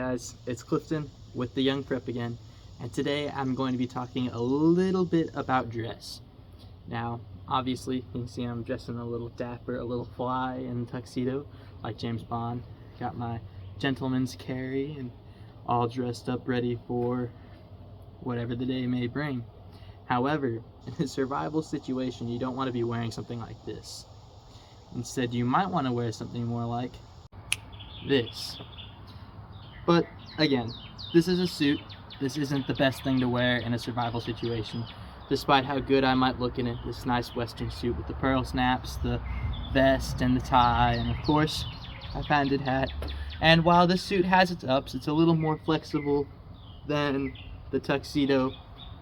guys, it's Clifton with the Young Prep again, and today I'm going to be talking a little bit about dress. Now, obviously, you can see I'm dressing a little dapper, a little fly in tuxedo, like James Bond. Got my gentleman's carry and all dressed up ready for whatever the day may bring. However, in a survival situation, you don't want to be wearing something like this. Instead, you might want to wear something more like this. But again, this is a suit. This isn't the best thing to wear in a survival situation, despite how good I might look in it. This nice western suit with the pearl snaps, the vest and the tie, and of course a banded hat. And while this suit has its ups, it's a little more flexible than the tuxedo.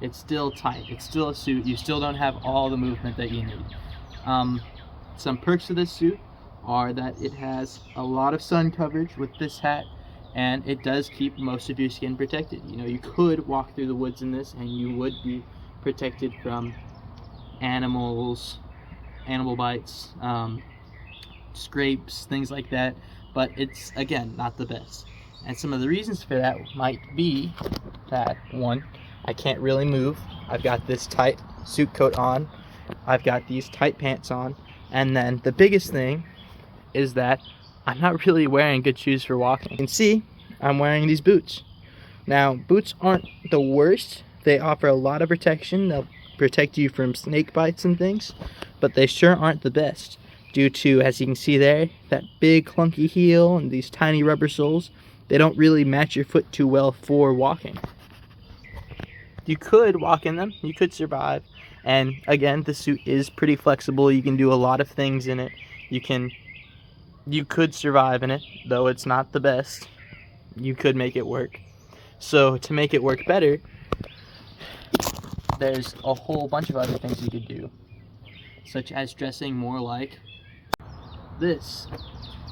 It's still tight. It's still a suit. You still don't have all the movement that you need. Some perks of this suit are that it has a lot of sun coverage with this hat, and it does keep most of your skin protected. You know, you could walk through the woods in this and you would be protected from animal bites, scrapes, things like that, but it's, again, not the best. And some of the reasons for that might be that, one, I can't really move. I've got this tight suit coat on, I've got these tight pants on, and then the biggest thing is that I'm not really wearing good shoes for walking. You can see I'm wearing these boots. Now, boots aren't the worst. They offer a lot of protection. They'll protect you from snake bites and things, but they sure aren't the best due to, as you can see there, that big clunky heel and these tiny rubber soles. They don't really match your foot too well for walking. You could walk in them, you could survive, and again, the suit is pretty flexible. You can do a lot of things in it. You could survive in it, though it's not the best. You could make it work. So to make it work better, there's a whole bunch of other things you could do, such as dressing more like this.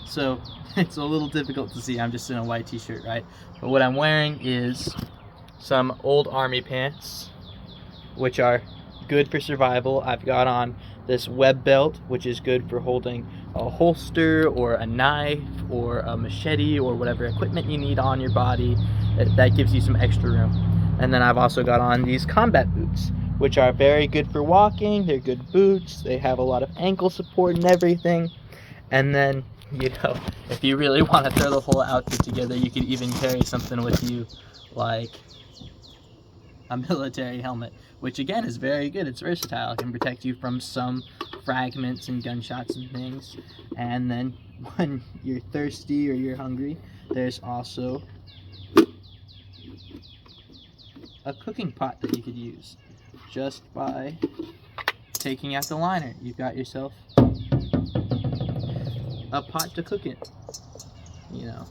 So it's a little difficult to see. I'm just in a white t-shirt, right? But what I'm wearing is some old army pants, which are good for survival. I've got on this web belt, which is good for holding a holster or a knife or a machete or whatever equipment you need on your body. That gives you some extra room. And then I've also got on these combat boots, which are very good for walking. They're good boots. They have a lot of ankle support and everything. And then, you know, if you really want to throw the whole outfit together, you could even carry something with you like a military helmet, which again is very good. It's versatile. It can protect you from some fragments and gunshots and things. And then when you're thirsty or you're hungry, there's also a cooking pot that you could use just by taking out the liner. You've got yourself a pot to cook in. You know,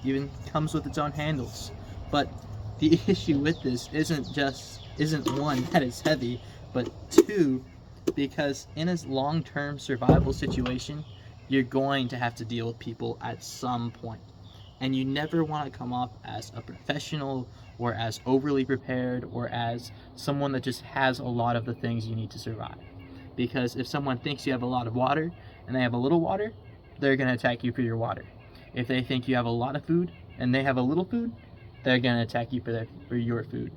even comes with its own handles. But the issue with this isn't one, that it's heavy, but two, because in a long-term survival situation, you're going to have to deal with people at some point. And you never want to come off as a professional or as overly prepared or as someone that just has a lot of the things you need to survive. Because if someone thinks you have a lot of water and they have a little water, they're going to attack you for your water. If they think you have a lot of food and they have a little food, they're going to attack you for your food.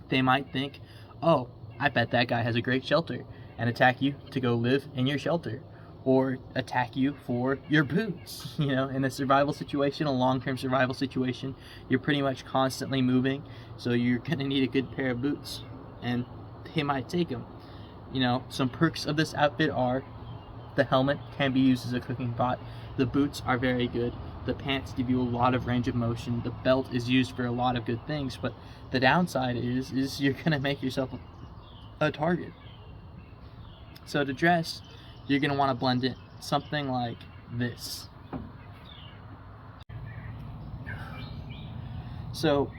They might think, oh, I bet that guy has a great shelter, and attack you to go live in your shelter, or attack you for your boots. You know, in a survival situation, a long-term survival situation, you're pretty much constantly moving, so you're going to need a good pair of boots, and they might take them. You know, some perks of this outfit are the helmet can be used as a cooking pot. The boots are very good. The pants give you a lot of range of motion. The belt is used for a lot of good things, but the downside is you're gonna make yourself a target. So to dress, you're gonna want to blend in something like this. So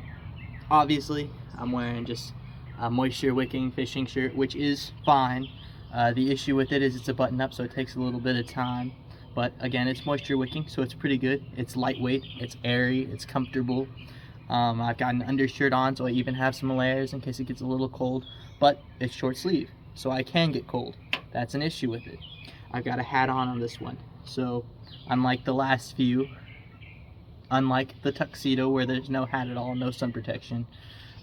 obviously I'm wearing just a moisture wicking fishing shirt, which is fine. The issue with it is it's a button up, so it takes a little bit of time. But again, it's moisture wicking, so it's pretty good. It's lightweight, it's airy, it's comfortable. I've got an undershirt on, so I even have some layers in case it gets a little cold. But it's short sleeve, so I can get cold. That's an issue with it. I've got a hat on this one. So unlike the last few, unlike the tuxedo where there's no hat at all, no sun protection,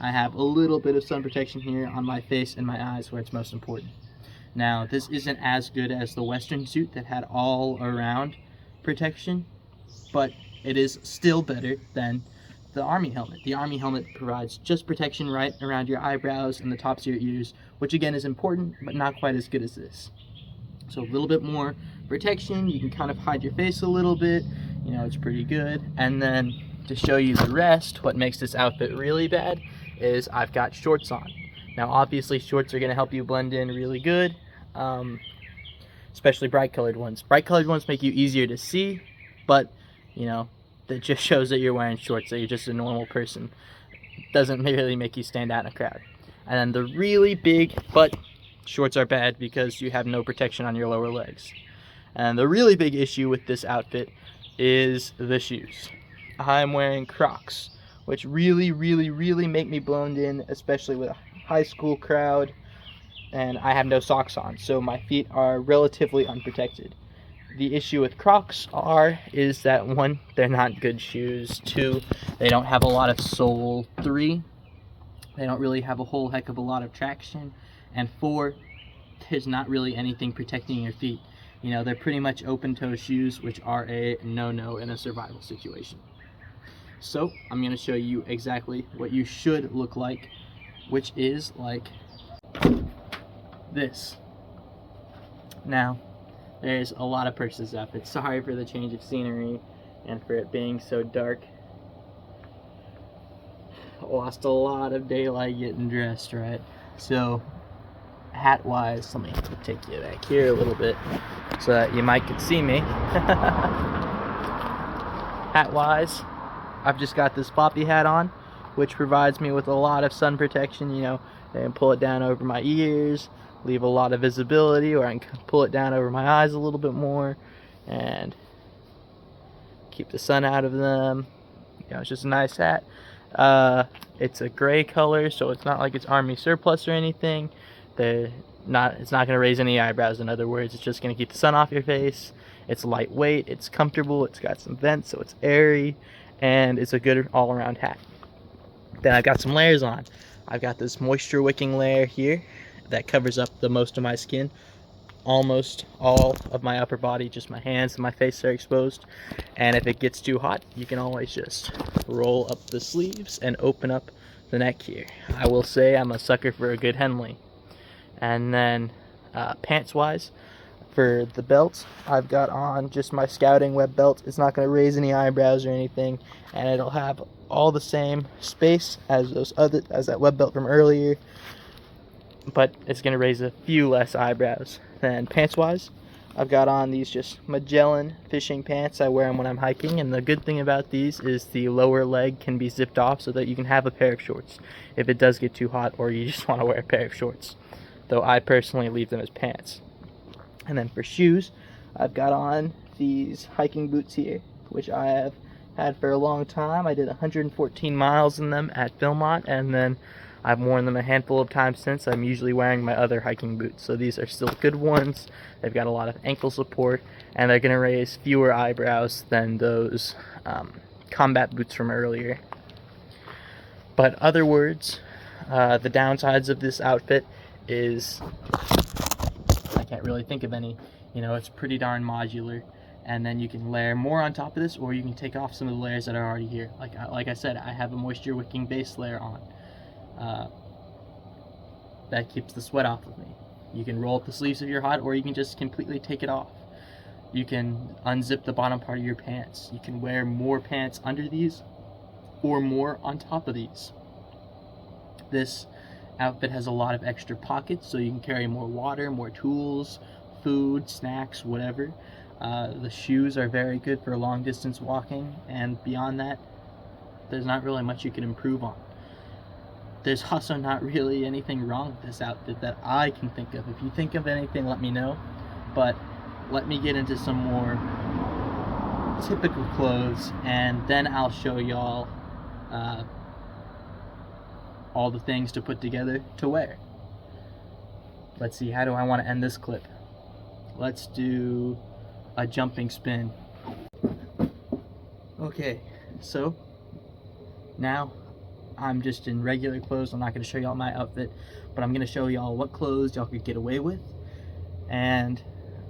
I have a little bit of sun protection here on my face and my eyes where it's most important. Now, this isn't as good as the Western suit that had all around protection, but it is still better than the Army helmet. The Army helmet provides just protection right around your eyebrows and the tops of your ears, which again is important, but not quite as good as this. So a little bit more protection, you can kind of hide your face a little bit, you know, it's pretty good. And then to show you the rest, what makes this outfit really bad is I've got shorts on. Now obviously shorts are going to help you blend in really good, especially bright colored ones. Bright colored ones make you easier to see, but you know, that just shows that you're wearing shorts, that you're just a normal person. Doesn't really make you stand out in a crowd. And then the really big, but shorts are bad because you have no protection on your lower legs. And the really big issue with this outfit is the shoes. I'm wearing Crocs, which really make me blend in, especially with a high school crowd, and I have no socks on, so my feet are relatively unprotected. The issue with Crocs is that 1, they're not good shoes. 2, they don't have a lot of sole. 3, they don't really have a whole heck of a lot of traction. And 4, there's not really anything protecting your feet. You know, they're pretty much open-toe shoes, which are a no-no in a survival situation. So I'm going to show you exactly what you should look like, which is like this. Now, there's a lot of purses up. It's sorry for the change of scenery and for it being so dark. Lost a lot of daylight getting dressed, right? So, hat wise, let me take you back here a little bit so that you might could see me. Hat wise, I've just got this poppy hat on, which provides me with a lot of sun protection, you know, and pull it down over my ears, leave a lot of visibility, or I can pull it down over my eyes a little bit more and keep the sun out of them. You know, it's just a nice hat. It's a gray color, so it's not like it's Army surplus or anything. It's not going to raise any eyebrows. In other words, it's just going to keep the sun off your face. It's lightweight, it's comfortable, it's got some vents, so it's airy, and it's a good all-around hat. Then I've got some layers on. I've got this moisture wicking layer here that covers up the most of my skin. Almost all of my upper body, just my hands and my face are exposed. And if it gets too hot, you can always just roll up the sleeves and open up the neck here. I will say I'm a sucker for a good Henley. And then pants wise, for the belt, I've got on just my scouting web belt. It's not going to raise any eyebrows or anything, and it'll have all the same space as that web belt from earlier, but it's going to raise a few less eyebrows. Then pants wise, I've got on these just Magellan fishing pants. I wear them when I'm hiking, and the good thing about these is the lower leg can be zipped off so that you can have a pair of shorts if it does get too hot or you just want to wear a pair of shorts, though I personally leave them as pants. And then for shoes, I've got on these hiking boots here, which I have had for a long time. I did 114 miles in them at Philmont, and then I've worn them a handful of times since. I'm usually wearing my other hiking boots, so these are still good ones. They've got a lot of ankle support, and they're going to raise fewer eyebrows than those combat boots from earlier. But other words, the downsides of this outfit is I can't really think of any. You know, it's pretty darn modular, and then you can layer more on top of this, or you can take off some of the layers that are already here. Like I said, I have a moisture wicking base layer on. That keeps the sweat off of me. You can roll up the sleeves if you're hot, or you can just completely take it off. You can unzip the bottom part of your pants. You can wear more pants under these, or more on top of these. This outfit has a lot of extra pockets, so you can carry more water, more tools, food, snacks, whatever. The shoes are very good for long distance walking, and beyond that, there's not really much you can improve on. There's also not really anything wrong with this outfit that I can think of. If you think of anything, let me know, but let me get into some more typical clothes, and then I'll show y'all all the things to put together to wear. Let's see, how do I want to end this clip? Let's do a jumping spin. Okay, So now I'm just in regular clothes. I'm not going to show y'all my outfit, but I'm going to show y'all what clothes y'all could get away with and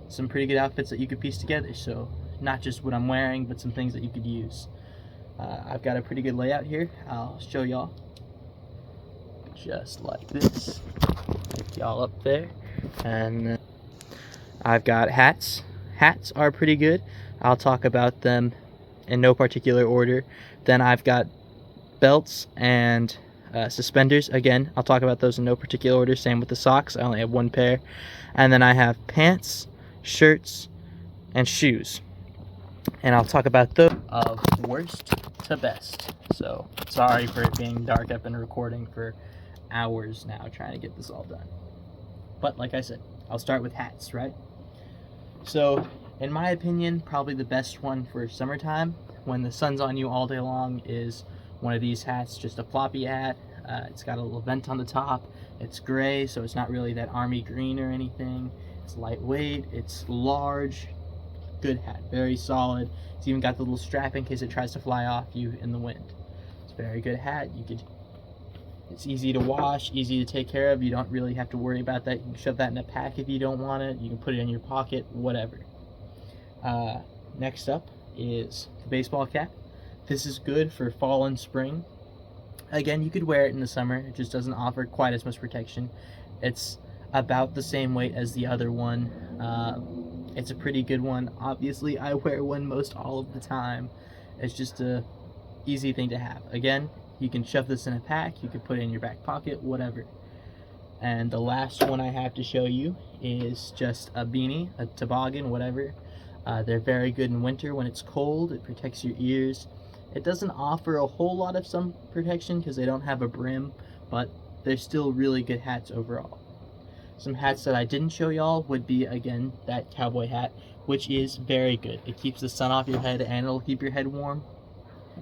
some pretty good outfits that you could piece together. So not just what I'm wearing, but some things that you could use. I've got a pretty good layout here. I'll show y'all just like this. Take y'all up there. And I've got hats. Hats are pretty good. I'll talk about them in no particular order. Then I've got belts and suspenders. Again, I'll talk about those in no particular order. Same with the socks. I only have one pair. And then I have pants, shirts, and shoes. And I'll talk about those of worst to best. So sorry for it being dark. I've been recording for hours now trying to get this all done. But like I said, I'll start with hats, right? So in my opinion, probably the best one for summertime when the sun's on you all day long is one of these hats, just a floppy hat. It's got a little vent on the top. It's gray, so it's not really that army green or anything. It's lightweight, it's large, good hat, very solid. It's even got the little strap in case it tries to fly off you in the wind. It's a very good hat. It's easy to wash, easy to take care of. You don't really have to worry about that. You can shove that in a pack if you don't want it. You can put it in your pocket, whatever. Next up is the baseball cap. This is good for fall and spring. Again, you could wear it in the summer. It just doesn't offer quite as much protection. It's about the same weight as the other one. It's a pretty good one. Obviously, I wear one most all of the time. It's just a easy thing to have. Again, you can shove this in a pack. You can put it in your back pocket, whatever. And the last one I have to show you is just a beanie, a toboggan, whatever. They're very good in winter when it's cold. It protects your ears. It doesn't offer a whole lot of sun protection because they don't have a brim, but they're still really good hats overall. Some hats that I didn't show y'all would be, again, that cowboy hat, which is very good. It keeps the sun off your head and it'll keep your head warm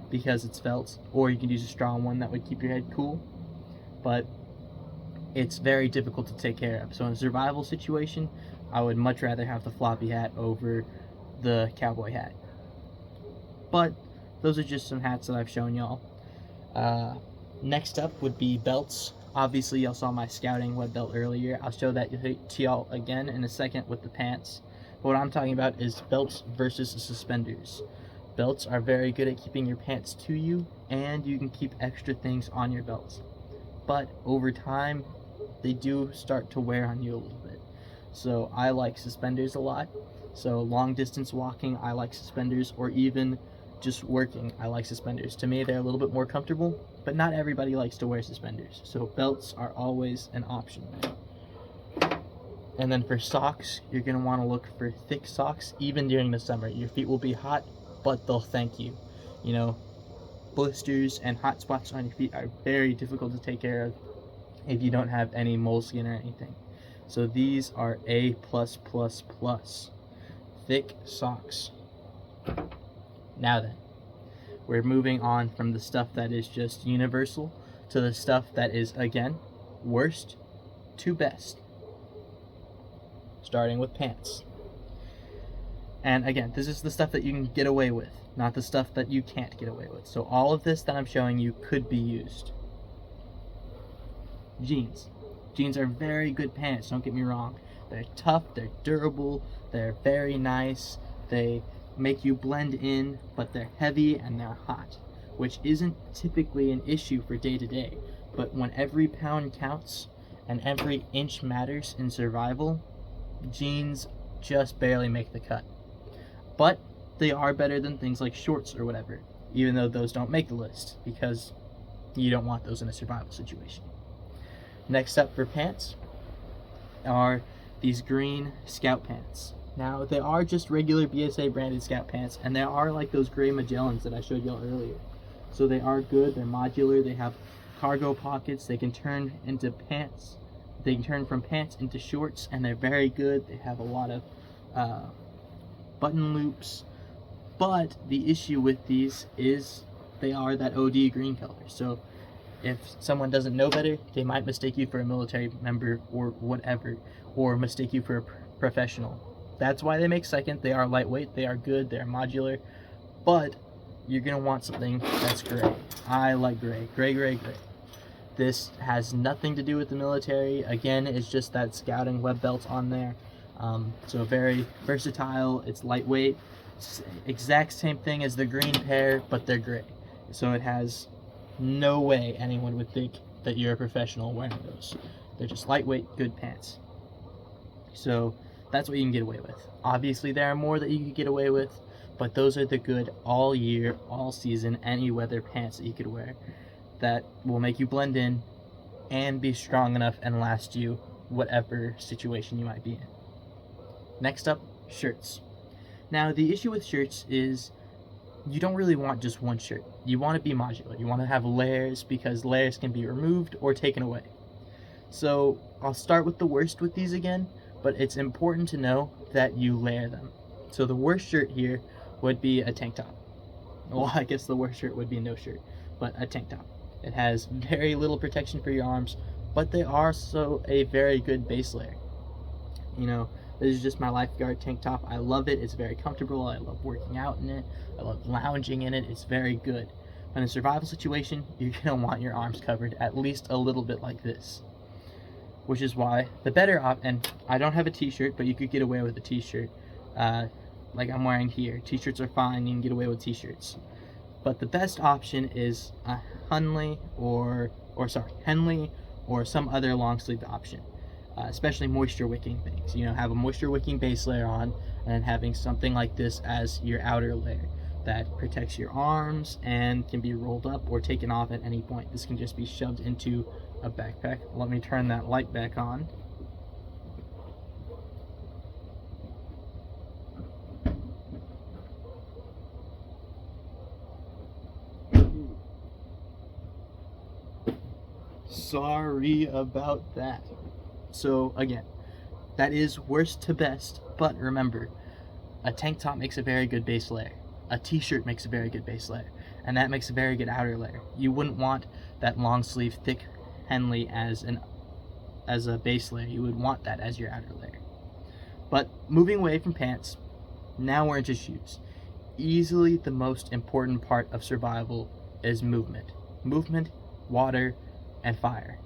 because it's felt, or you can use a straw one that would keep your head cool, but it's very difficult to take care of. So in a survival situation, I would much rather have the floppy hat over the cowboy hat. But those are just some hats that I've shown y'all. Next up would be belts. Obviously, y'all saw my scouting web belt earlier. I'll show that to y'all again in a second with the pants. But what I'm talking about is belts versus suspenders. Belts are very good at keeping your pants to you, and you can keep extra things on your belts. But over time, they do start to wear on you a little bit. So I like suspenders a lot. So long distance walking, I like suspenders, or even just working, I like suspenders. To me, they're a little bit more comfortable, but not everybody likes to wear suspenders. So belts are always an option there. And then for socks, you're gonna wanna look for thick socks, even during the summer. Your feet will be hot, but they'll thank you. You know, blisters and hot spots on your feet are very difficult to take care of if you don't have any moleskin or anything. So these are A+++. Thick socks. Now then, we're moving on from the stuff that is just universal to the stuff that is, again, worst to best. Starting with pants. And again, this is the stuff that you can get away with, not the stuff that you can't get away with. So all of this that I'm showing you could be used. Jeans. Jeans are very good pants, don't get me wrong. They're tough, they're durable, they're very nice, they make you blend in, but they're heavy and they're hot, which isn't typically an issue for day to day. But when every pound counts and every inch matters in survival, jeans just barely make the cut. But they are better than things like shorts or whatever, even though those don't make the list because you don't want those in a survival situation. Next up for pants are these green scout pants. Now, they are just regular BSA branded scout pants, and they are like those gray Magellans that I showed y'all earlier. So they are good, they're modular, they have cargo pockets, they can turn into pants, they can turn from pants into shorts, and they're very good. They have a lot of button loops, but the issue with these is they are that OD green color. So if someone doesn't know better, they might mistake you for a military member or whatever, or mistake you for a professional. That's why they make second. They are lightweight, they are good, they are modular, but you're going to want something that's gray. I like gray. Gray. This has nothing to do with the military. Again, it's just that scouting web belt on there. So very versatile. It's lightweight. It's exact same thing as the green pair, but they're gray. So it has no way anyone would think that you're a professional wearing those. They're just lightweight, good pants. So that's what you can get away with. Obviously, there are more that you could get away with, but those are the good all year, all season, any weather pants that you could wear that will make you blend in and be strong enough and last you whatever situation you might be in. Next up, shirts. Now, the issue with shirts is you don't really want just one shirt. You want to be modular. You want to have layers because layers can be removed or taken away. So I'll start with the worst with these again, but it's important to know that you layer them. So the worst shirt here would be a tank top. Well, I guess the worst shirt would be no shirt, but a tank top. It has very little protection for your arms, but they are also a very good base layer. You know, this is just my lifeguard tank top. I love it. It's very comfortable. I love working out in it. I love lounging in it. It's very good. But in a survival situation, you're going to want your arms covered at least a little bit like this. Which is why the better and I don't have a t-shirt, but you could get away with a t-shirt. Like I'm wearing here. T-shirts are fine. You can get away with t-shirts. But the best option is a Henley or some other long sleeve option. Especially moisture wicking things. You know, have a moisture wicking base layer on and then having something like this as your outer layer that protects your arms and can be rolled up or taken off at any point. This can just be shoved into a backpack. Let me turn that light back on. Sorry about that. So again, that is worst to best, but remember, a tank top makes a very good base layer. A t-shirt makes a very good base layer, and that makes a very good outer layer. You wouldn't want that long sleeve thick Henley as a base layer. You would want that as your outer layer. But moving away from pants, now we're into shoes. Easily the most important part of survival is movement. Movement, water, and fire.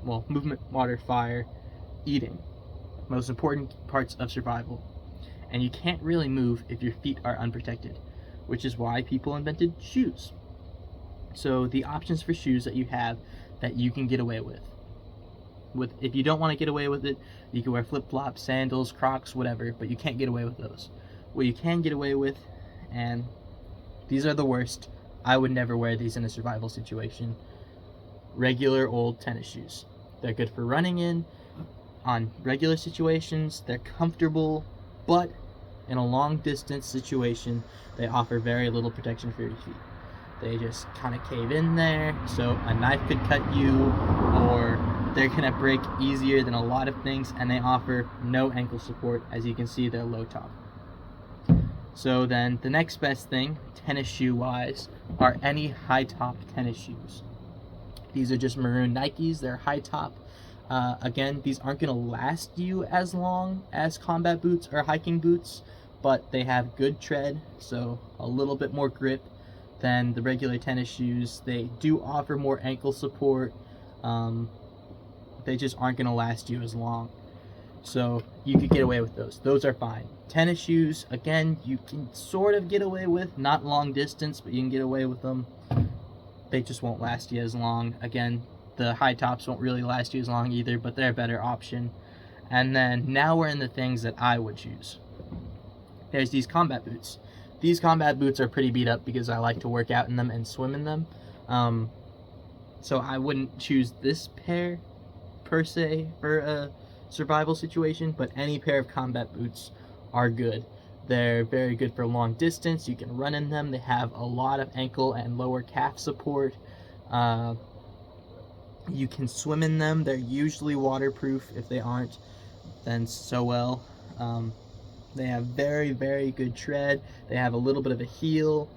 Well, movement, water, fire, eating. Most important parts of survival. And you can't really move if your feet are unprotected, which is why people invented shoes. So the options for shoes that you have that you can get away with. If you don't want to get away with it, you can wear flip-flops, sandals, Crocs, whatever, but you can't get away with those. What you can get away with, and these are the worst, I would never wear these in a survival situation, regular old tennis shoes. They're good for running in, on regular situations, they're comfortable, but in a long distance situation, they offer very little protection for your feet. They just kind of cave in there, so a knife could cut you, or they're gonna break easier than a lot of things, and they offer no ankle support. As you can see, they're low top. So then the next best thing, tennis shoe wise, are any high top tennis shoes. These are just maroon Nikes, they're high top. Again, these aren't gonna last you as long as combat boots or hiking boots, but they have good tread, so a little bit more grip than the regular tennis shoes. They do offer more ankle support. They just aren't gonna last you as long. So you could get away with those. Those are fine. Tennis shoes, again, you can sort of get away with, not long distance, but you can get away with them. They just won't last you as long. Again, the high tops won't really last you as long either, but they're a better option. And then now we're in the things that I would choose. There's these combat boots. These combat boots are pretty beat up because I like to work out in them and swim in them. So I wouldn't choose this pair per se for a survival situation, but any pair of combat boots are good. They're very good for long distance. You can run in them. They have a lot of ankle and lower calf support. You can swim in them. They're usually waterproof. If they aren't, then so well. They have very, very good tread. They have a little bit of a heel.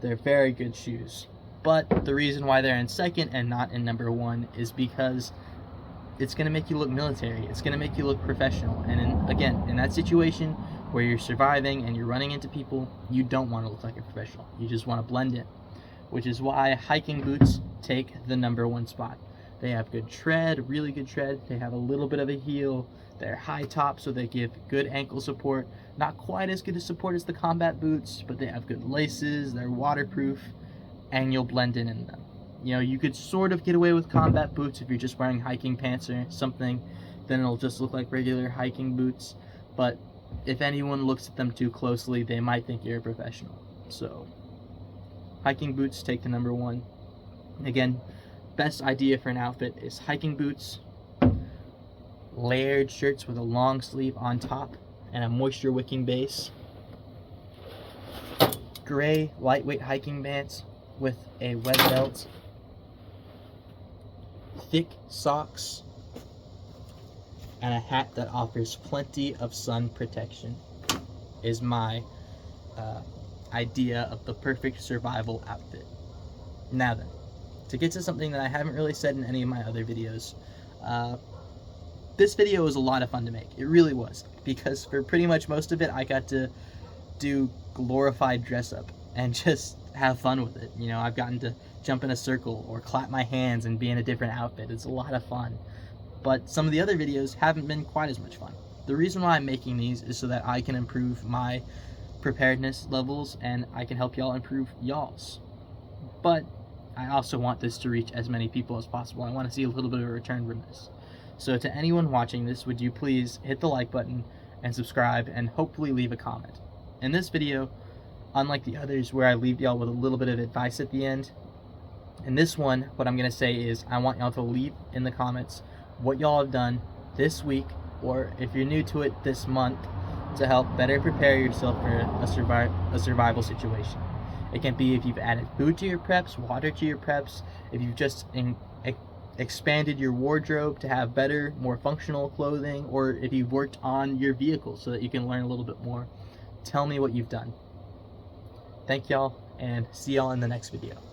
They're very good shoes. But the reason why they're in second and not in number one is because it's going to make you look military. It's going to make you look professional. And again, in that situation, where you're surviving and you're running into people, you don't want to look like a professional. You just want to blend in, which is why hiking boots take the #1 spot. They have good tread, really good tread. They have a little bit of a heel. They're high top, so they give good ankle support. Not quite as good a support as the combat boots, but they have good laces, they're waterproof, and you'll blend in them. You know, you could sort of get away with combat boots if you're just wearing hiking pants or something, then it'll just look like regular hiking boots. But if anyone looks at them too closely, they might think you're a professional. So, hiking boots take the #1. Again, best idea for an outfit is hiking boots, layered shirts with a long sleeve on top and a moisture wicking base, gray lightweight hiking pants with a web belt, thick socks, and a hat that offers plenty of sun protection is my idea of the perfect survival outfit. Now then, to get to something that I haven't really said in any of my other videos, this video was a lot of fun to make. It really was, because for pretty much most of it, I got to do glorified dress up and just have fun with it. You know, I've gotten to jump in a circle or clap my hands and be in a different outfit. It's a lot of fun. But some of the other videos haven't been quite as much fun. The reason why I'm making these is so that I can improve my preparedness levels and I can help y'all improve y'all's. But I also want this to reach as many people as possible. I want to see a little bit of a return from this. So to anyone watching this, would you please hit the like button and subscribe and hopefully leave a comment. In this video, unlike the others where I leave y'all with a little bit of advice at the end, in this one, what I'm going to say is I want y'all to leave in the comments what y'all have done this week, or if you're new to it, this month, to help better prepare yourself for a survival situation. It can be if you've added food to your preps, water to your preps, if you've just expanded your wardrobe to have better, more functional clothing, or if you've worked on your vehicle so that you can learn a little bit more. Tell me what you've done. Thank y'all, and see y'all in the next video.